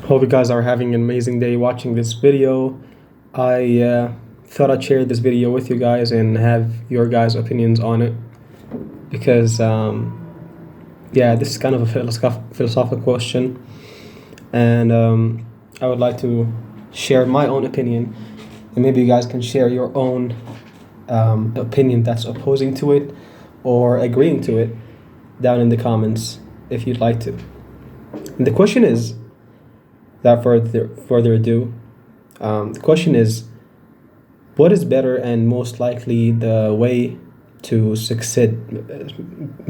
Hope you guys are having an amazing day watching this video. I thought I'd share this video with you guys and have your guys' opinions on it because, yeah, this is kind of a philosophical question, and I would like to share my own opinion, and maybe you guys can share your own opinion that's opposing to it or agreeing to it down in the comments if you'd like to. And the question is, without further ado, the question is, what is better and most likely the way to succeed,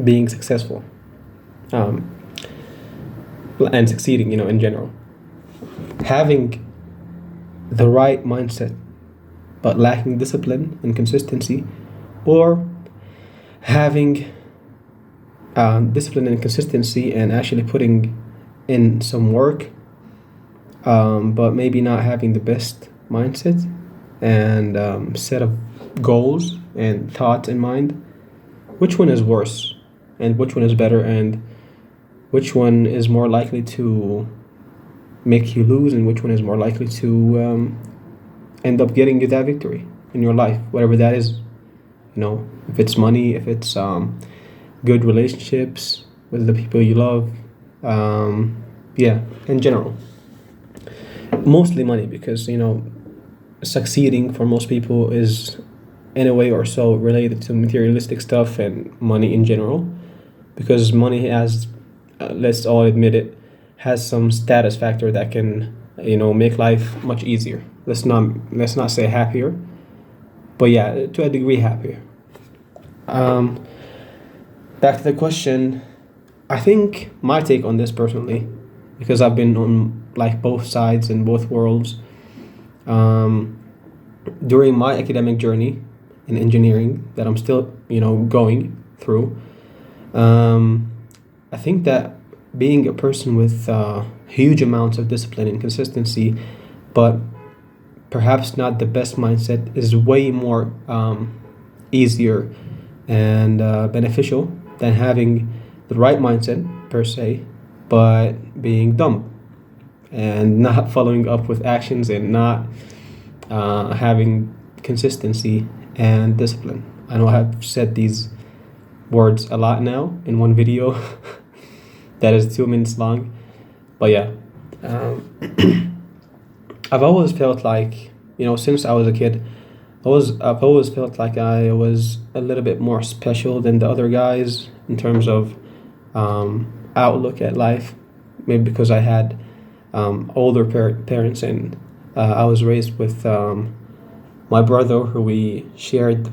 being successful, um, and succeeding, in general? Having the right mindset but lacking discipline and consistency, or having discipline and consistency and actually putting in some work, but maybe not having the best mindset and set of goals and thoughts in mind. Which one is worse, and which one is better, and which one is more likely to make you lose, and which one is more likely to end up getting you that victory in your life, whatever that is? If it's money, if it's good relationships with the people you love, yeah, in general. Mostly money, because succeeding for most people is in a way or so related to materialistic stuff and money in general, because money has, let's all admit it, has some status factor that can make life much easier. Let's not say happier, but yeah, to a degree happier. Back to the question, I think my take on this personally, because I've been on both sides in both worlds, during my academic journey in engineering that I'm still going through, I think that being a person with huge amounts of discipline and consistency, but perhaps not the best mindset, is way more easier and beneficial than having the right mindset per se, but being dumb and not following up with actions and not having consistency and discipline. I know I've said these words a lot now in one video that is 2 minutes long, but yeah, I've always felt like, since I was a kid, I've always felt like I was a little bit more special than the other guys in terms of outlook at life. Maybe because I had older parents, and I was raised with my brother, who we shared,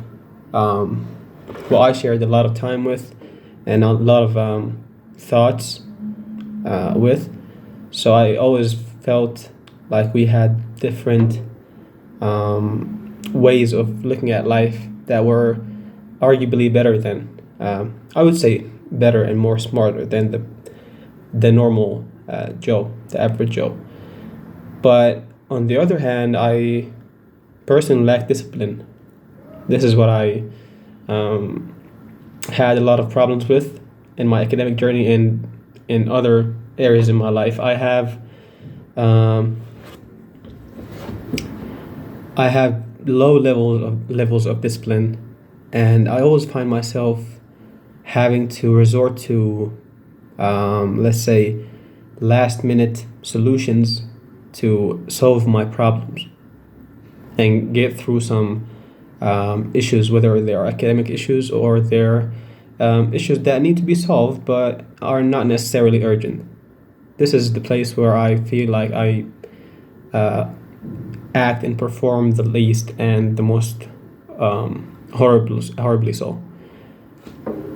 I shared a lot of time with and a lot of thoughts with. So I always felt like we had different ways of looking at life that were arguably better than, I would say, better and more smarter than the normal Joe, the average Joe. But on the other hand, I personally lack discipline. This is what I had a lot of problems with in my academic journey and in other areas in my life. I have low levels of discipline, and I always find myself having to resort to, let's say, last minute solutions to solve my problems and get through some issues, whether they are academic issues or they're issues that need to be solved but are not necessarily urgent. This is the place where I feel like I act and perform the least and the most horribly so.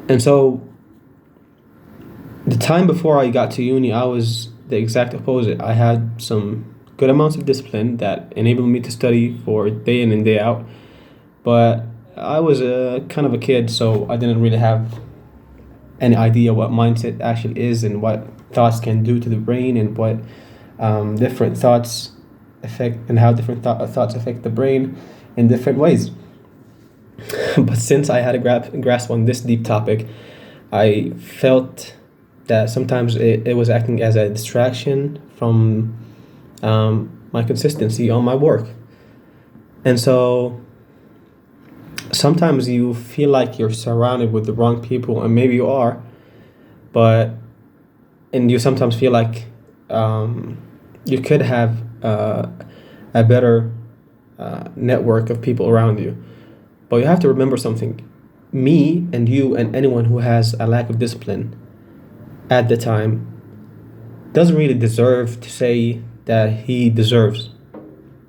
And so the time before I got to uni, I was the exact opposite. I had some good amounts of discipline that enabled me to study for day in and day out, but I was a kind of a kid, so I didn't really have any idea what mindset actually is and what thoughts can do to the brain, and what different thoughts affect, and how different thoughts affect the brain in different ways. But since I had a grasp on this deep topic, I felt that sometimes it was acting as a distraction from my consistency on my work. And so sometimes you feel like you're surrounded with the wrong people, and maybe you are, and you sometimes feel like you could have a better network of people around you. But you have to remember something. Me and you and anyone who has a lack of discipline at the time doesn't really deserve to say that he deserves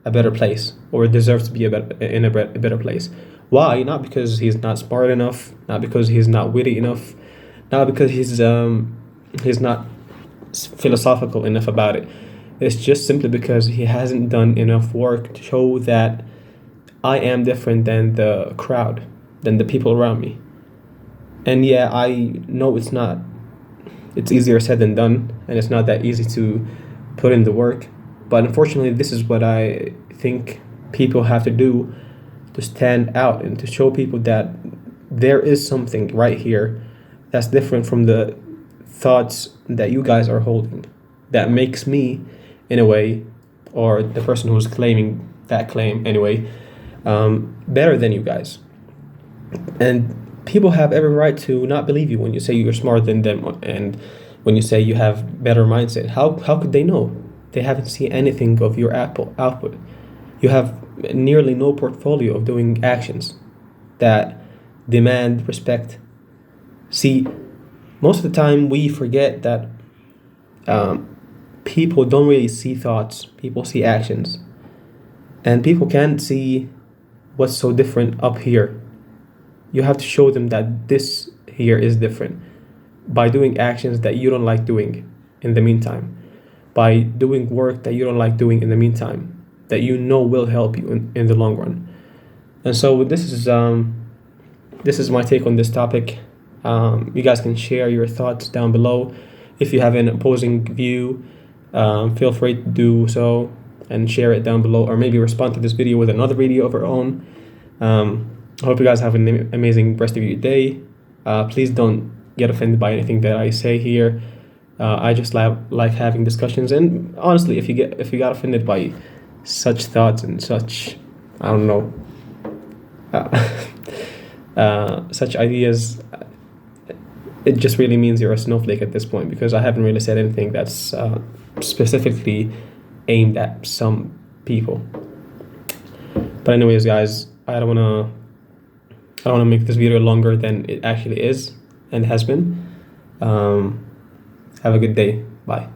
a better place or deserves to be in a better place. Why? Not because he's not smart enough, not because he's not witty enough, not because he's not philosophical enough about it. It's just simply because he hasn't done enough work to show that I am different than the crowd, than the people around me. And yeah, I know it's easier said than done, and it's not that easy to put in the work. But unfortunately, this is what I think people have to do to stand out and to show people that there is something right here that's different from the thoughts that you guys are holding, that makes me, in a way, or the person who's claiming that claim anyway, better than you guys. And people have every right to not believe you when you say you're smarter than them, and when you say you have better mindset. How could they know? They haven't seen anything of your output. You have nearly no portfolio of doing actions that demand respect. See, most of the time we forget that people don't really see thoughts, people see actions. And people can't see what's so different up here. You have to show them that this here is different by doing actions that you don't like doing in the meantime, by doing work that you don't like doing in the meantime, that you know will help you in the long run. And so this is my take on this topic. You guys can share your thoughts down below. If you have an opposing view, feel free to do so and share it down below, or maybe respond to this video with another video of your own. I hope you guys have an amazing rest of your day. Please don't get offended by anything that I say here. I just like having discussions, and honestly, if you got offended by such thoughts and such, I don't know, such ideas, it just really means you're a snowflake at this point, because I haven't really said anything that's specifically aimed at some people. But anyways, guys, I don't wanna make this video longer than it actually is and has been. Have a good day. Bye.